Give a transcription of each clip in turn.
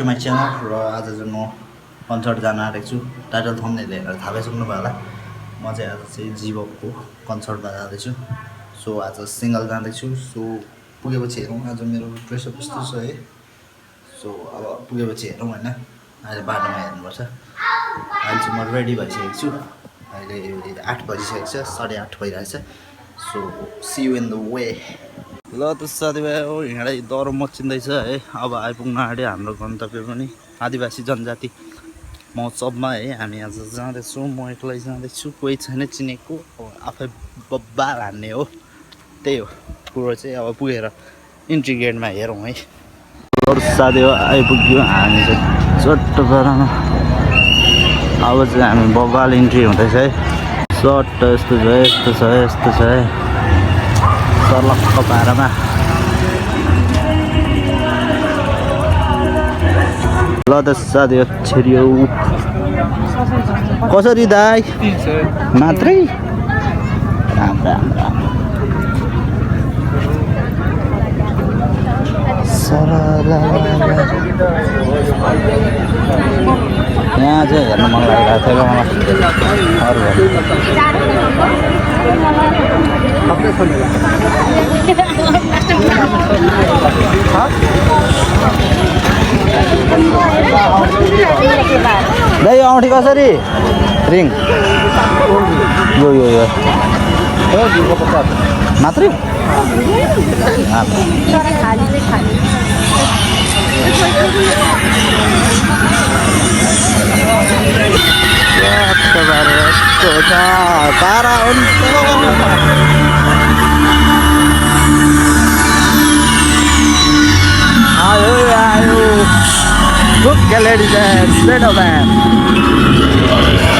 To my channel र आज चाहिँ म कन्सर्ट जान आँटेको छु। टाइटल थम्बनेल हेरेर थाहा पाइसक्नुभयो होला। म चाहिँ आज चाहिँ जीवकको कन्सर्टमा जाँदैछु। सो आज सिङ्गल जाँदैछु। सो पुगेपछि हेरौँ आज मेरो ड्रेसअप कस्तो छ है। सो अब पुगेपछि हेरौँ होइन, अहिले बाटोमा हेर्नुपर्छ। अहिले चाहिँ म रेडी भइसकेको छु। अहिले 8 बजिसकेको छ, 8:30 भइरहेछ। So see you in the way. ल त साथीभाइ हो, हिँडै दह्रो मचिँदैछ है। अब आइपुग्न आँट्यो हाम्रो गन्तव्य पनि आदिवासी जनजाति महोत्सवमा है। हामी आज जाँदैछौँ, म एक्लै जाँदैछु, कोही छैन चिनेको, आफै बब्बा हान्ने हो। त्यही हो कुरो चाहिँ। अब पुगेर इन्ट्री गेटमा हेरौँ है। साथी हो आइपुग्यो हामी चाहिँ चट्ट पारामा। अब चाहिँ हामी बब्बाल इन्ट्री हुँदैछ है। चट्ट यस्तो छ यस्तो छ यस्तो छ है, सर्लक्क पारामा। ल त साथी हो छिरियो। कसरी दाइ मात्रै? राम राम राम। यहाँ चाहिँ हेर्न मन लागिरहेको थियो दाइ औँठी कसरी? रिङ यो यो यो मात्रै? पारा आयो आयो Look at ladies and gentlemen.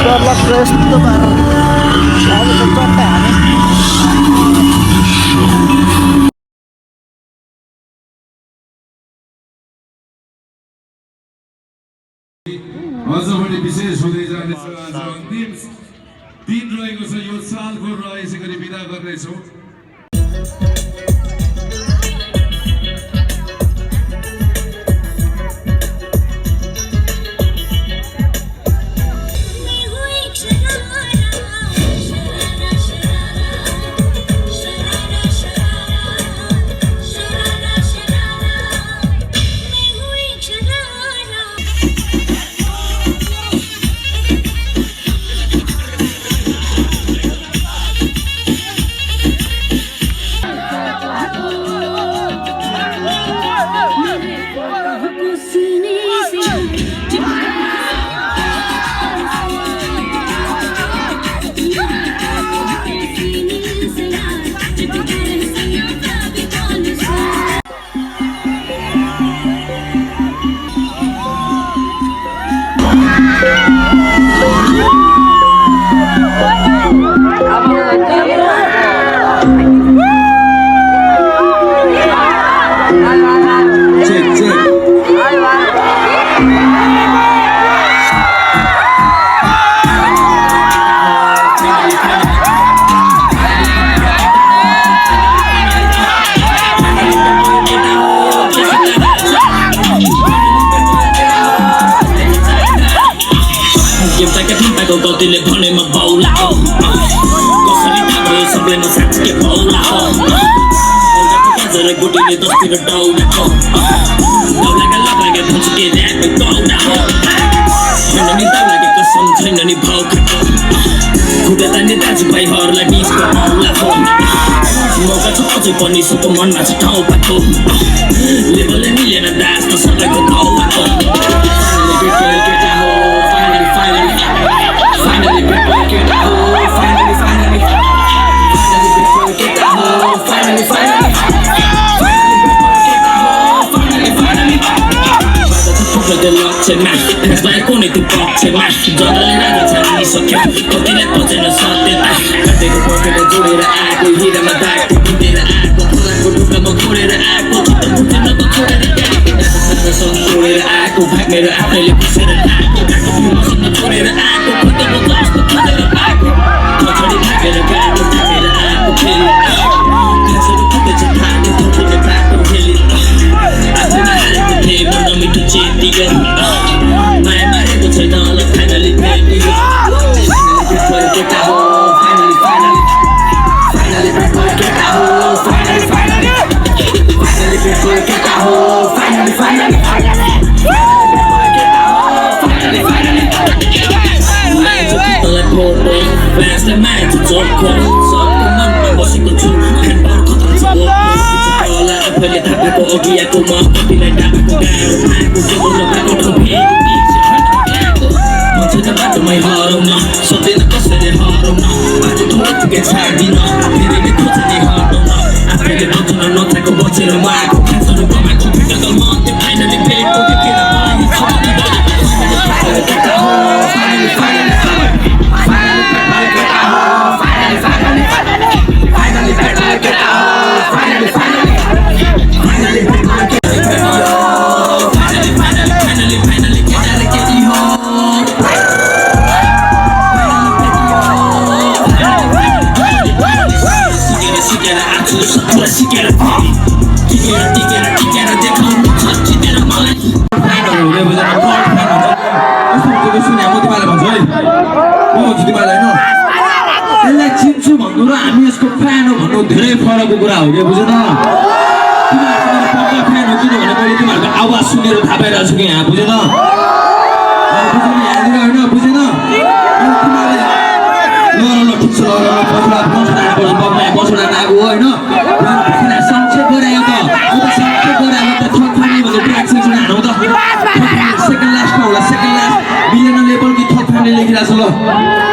Terlalu fresh tu bar. Lalu tercotta ni. आज पनि विशेष हुँदै जानेछ। आज अन्तिम दिन रहेको छ। यो सालको र यसै गरी बिदा गर्दैछौँ। गतिले भनेमा बाउला हो कसरी थाहा भयो सबैमा साँच्चै बाउला हो जरा गोटीले दसतिर डाउला हो डाउलाका लगाएका भुचुके ऱ्यापै बाउला हो छैन नि दाउलाको कसम छैन नि भाउ खाएको खुट्टा तान्ने दाजुभाइहरूलाई बिचको बाउला हो मौका छ अझै पनि सबको मनमा छ ठाउँ पाएको लेभलले मिलेन दास त सबैको बाउला हो केटा हो finally केटा हो finally केटा हो finally लक्ष्यमा फेसलाई कुनै त्यो पक्षमा जताले राजा छानिसक्यो कतिले पचेन सत्यता काटेको पकेटले जोडेर आएको हिरामा दाग टिपेर आएको फलाको ढुङ्गामा खोलेर आएको चित्त बुझेन त छोडेर छोडेर आएको भागेर आफैले पुसेर आएको मसँग छोडेर आएको खुट्टामा जस्तो खोजेर पाएको पछाडि भागेर गाएको थाकेर आएको फेरि घाँसहरू फुटेछ थाले थोटोले बाटो फेरि आफूमा हालेको थिएँ म नमिठो चेती गरी माया मारेको छैन होला फाइनली भेटी केटा हो फाइनली केटा हो फाइनली केटा हो finally Fast and mad to talk on सबको मनमा बसेको छु ह्यान्डपावर खतरा छ होला आफैले थापेको अघियाको म कतिलाई डाकेको गाह्रो आएको जेबोलो भएको ठाउँ फेरि मान्छे त बाटोमै हराउन सक्दैन कसैले हराउन बाटो थोरै पुगे छाड्दिन फेरि नै खोजेले हटाउन आफैले बचाउन नथाको बचेर म आएको खासहरू कमाएको भेटेको म त्यो फाइनली भेटको देखेर मलाई केटा हो चिन्छु भन्नु र हामी यसको फ्यान हो भन्नु धेरै फरकको कुरा हो क्या बुझेन तिमीहरू पक्का फ्यान हो किनभने मैले तिमीहरूको आवाज सुनेर थाहा पाइरहेको छु कि यहाँ बुझेन यहाँनिर होइन बुझेन ल ठिक छ बसोडा नागो होइन संक्षेप गरायो त संक्षेप गरायो त थक फानी भनेर ट्र्याक सेक्सन हानौँ त सेकेन्ड लास्टमा होला सेकेन्ड लास्ट बिलियन लेभल कि थक फानी लेखिरहेको छ ल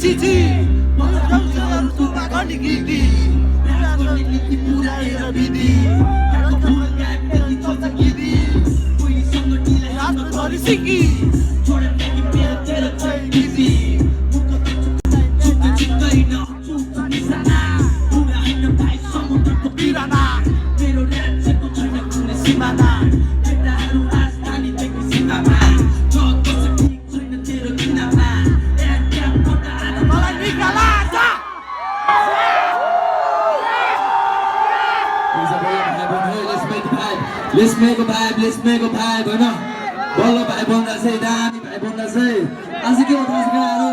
चिची ऋतुमा गर्ने गीती पुऱ्याएर विधि सिकी Let's make a vibe, let's make a vibe, होइन बल्ल भाइ बन्दैछ दामी भाइ बन्दैछ आज के हो थाहा छ केटाहरू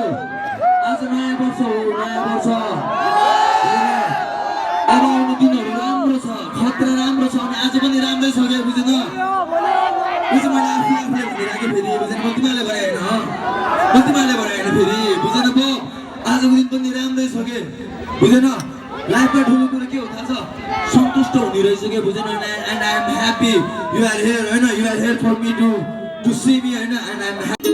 आज नयाँ वर्ष हो नयाँ वर्ष अब आउने दिनहरू राम्रो छ खतरा राम्रो छ अनि आज पनि राम्रै छ क्या बुझेन बुझेँ मैले आफूले भनिराखेँ फेरि बुझेन म तिमीहरूले भने होइन म तिमीहरूले भने होइन फेरि बुझेन पो आजको दिन पनि राम्रै छ के बुझेन लाइफमा ठुलो कुरो के हो थाहा छ सन्तुष्ट हुने रहेछ के बुझेन and I am happy you are here होइन you are here for me to see me होइन एन्ड आई एम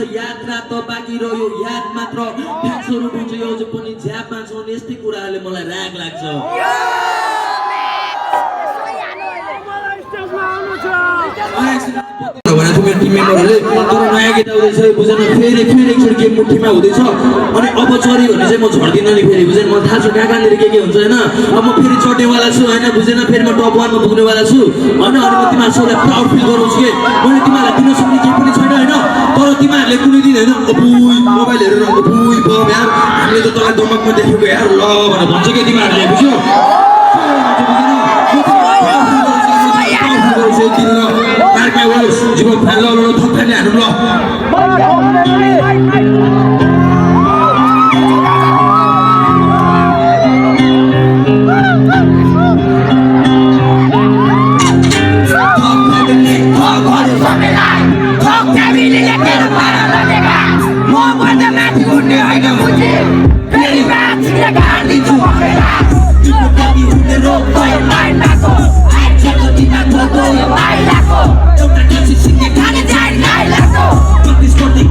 यात्रा त बाँकी रह्यो याद मात्र फ्यान्सहरू भन्छ यो चाहिँ पनि झ्यापमा छ अनि यस्तै कुराहरूले मलाई राग लाग्छ नयाँ गीत आउँदैछ बुझेन फेरि एकचोटि गेम मुठीमा हुँदैछ अनि अब चरी भने चाहिँ म झर्दिनँ नि फेरि बुझेन म थाहा छु कहाँ कहाँनिर के हुन्छ होइन अब म फेरि चढ्नेवाला छु होइन बुझेन फेरि म टप 1 मा पुग्नेवाला छु होइन अनि म तिमीहरू सबैलाई प्राउड फिल गराउँछु कि मैले तिमीहरूलाई दिन सक्ने केही पनि छैन होइन तर तिमीहरूले कुनै दिन होइन अबुई मोबाइल हेरेर अबुई बम यार हामीले त तँलाई दमकमा देखेको यार ल भनेर भन्छ कि तिमीहरूले बुझ्यो जीवन फ्यान ल थप्याले हानु ल प्रतिस्पर्धी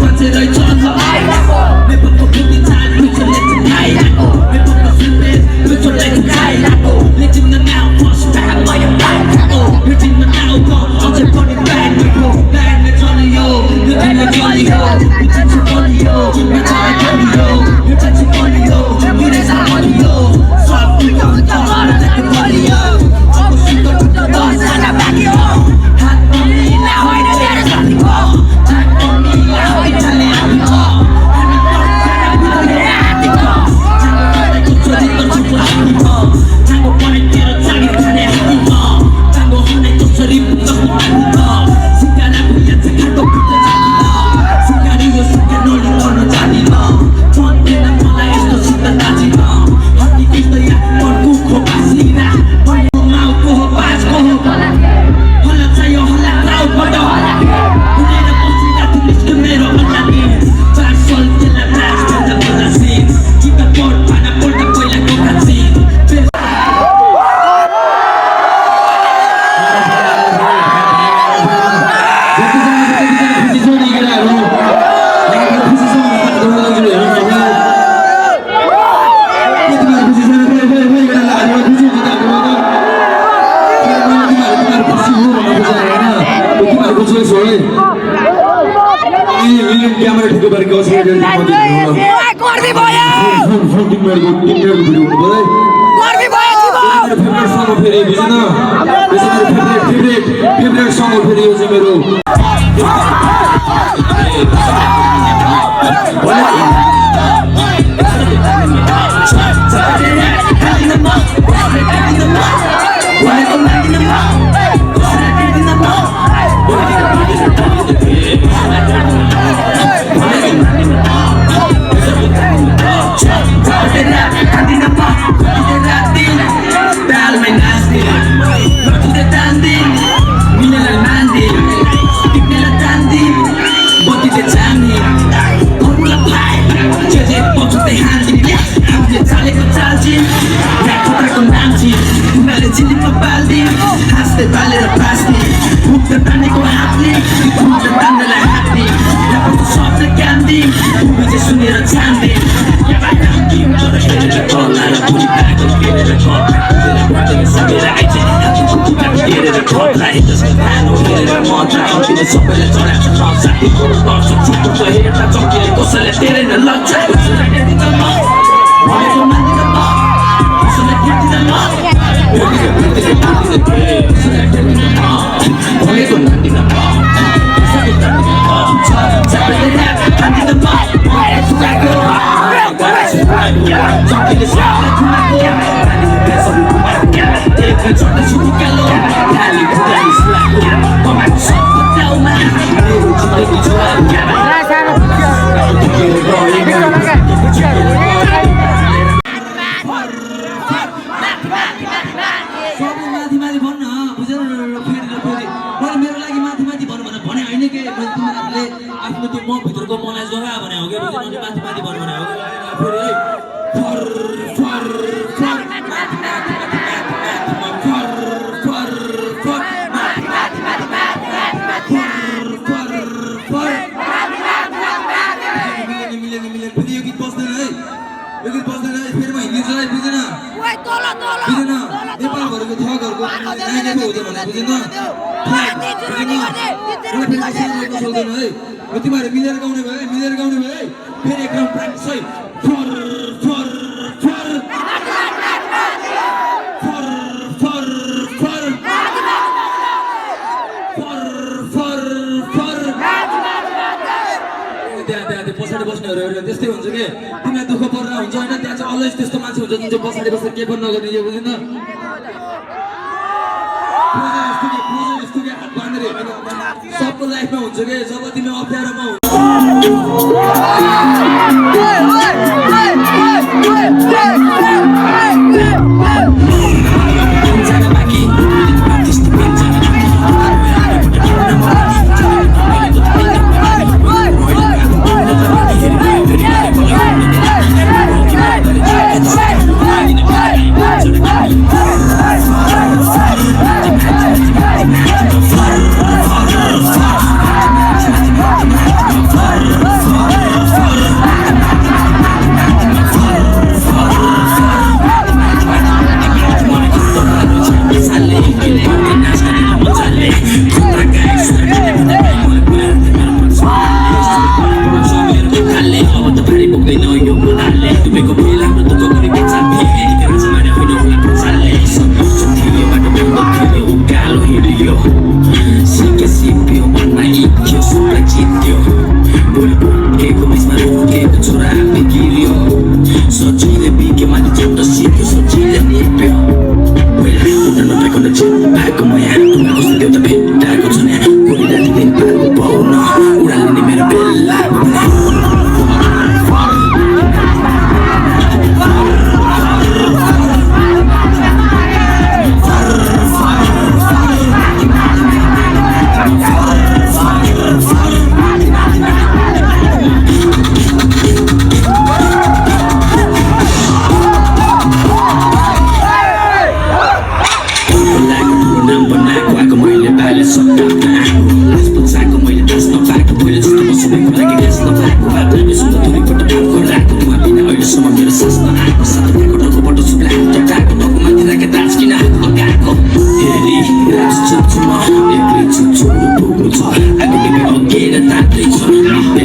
लाइन क्यामेरा ठिक गरेर गयो गर्दी भयो गर्दी भयो फेभरेट सङ हो फेरि बुझेन फेभरेट सङ हो फेरि यो चाहिँ मेरो तिमीहरू मिलेर गाउने भयो फेरि एक राउन्ड प्र्याक्टिस है पछाडि बस्नेहरू त्यस्तै हुन्छ कि तिमीलाई दुःख पर्न हुन्छ होइन त्यहाँ चाहिँ अलवेज त्यस्तो मान्छे हुन्छ जुन चाहिँ पछाडि बसेर के पनि नगर्ने यो बुझेन सबको लाइफमा हुन्छ कि जब तिमी अप्ठ्यारोमा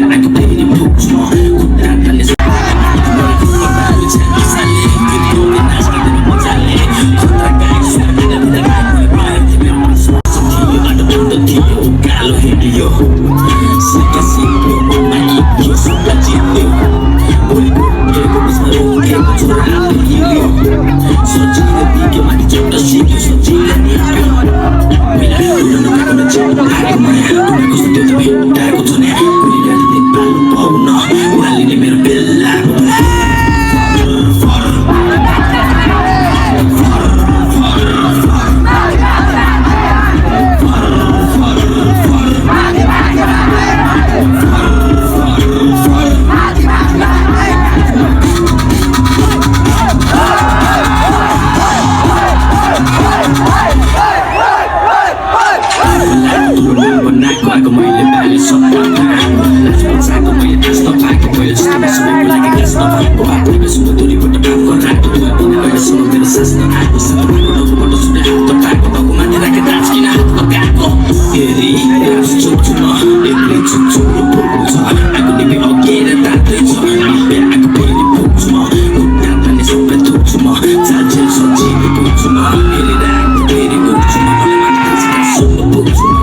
I पाएको भयो जस्तो सबैको लागि गाँस नभएको बाटो बेसुन दूरीबाट काम गरिरहेको बिना अहिलेसम्म मेरो सास नआएको सपनाको डोकोबाट सुने हात पाएको टाउको माथि राखे दाज किन हात पकाएको फेरि चुच्छु म एक्लै चुच्छु र भोग्नु छ आगो निभे अघेर तात्दैछ निभे आगो फेरि भोग्छु म खुट्टा तान्ने सबै थोक्छु म चाल्छेल सजिलो पुग्छु म फेरि राख्नु फेरि उठ्छु म मलाई माथि सुन्न पुग्छु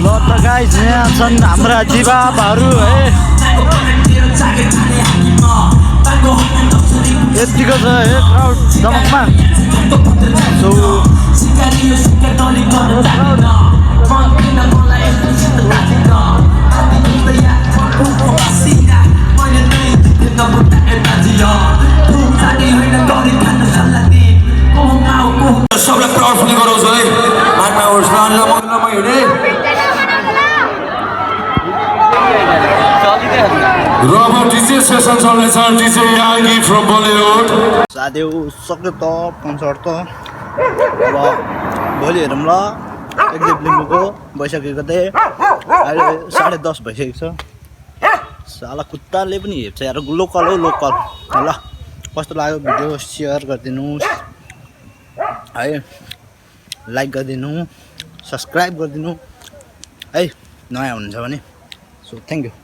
ल त गाइस यहाँ छन् हाम्रा जीवाहरू है यतिको छ है क्राउड जमकमा सो सबलाई प्रार्थना गराउँछ है मार्मा होस् नमग्नमा हिँडे र अब डिजे सेसन चल्दैछ डिजे यागी फ्रम बलिउड साथी सक्यो त कन्सर्ट त अब भोलि हेरौँ ल एकदिन लिम्बूको भइसकेको थिएँ अहिले 10:30 भइसकेको छ साला कुत्ताले पनि हेप्छ यार लोकल हो लोकल ल कस्तो लाग्यो भिडियो सेयर गरिदिनुहोस् है लाइक गरिदिनु सब्सक्राइब गरिदिनु है नयाँ हुनुहुन्छ भने सो थ्याङ्क यू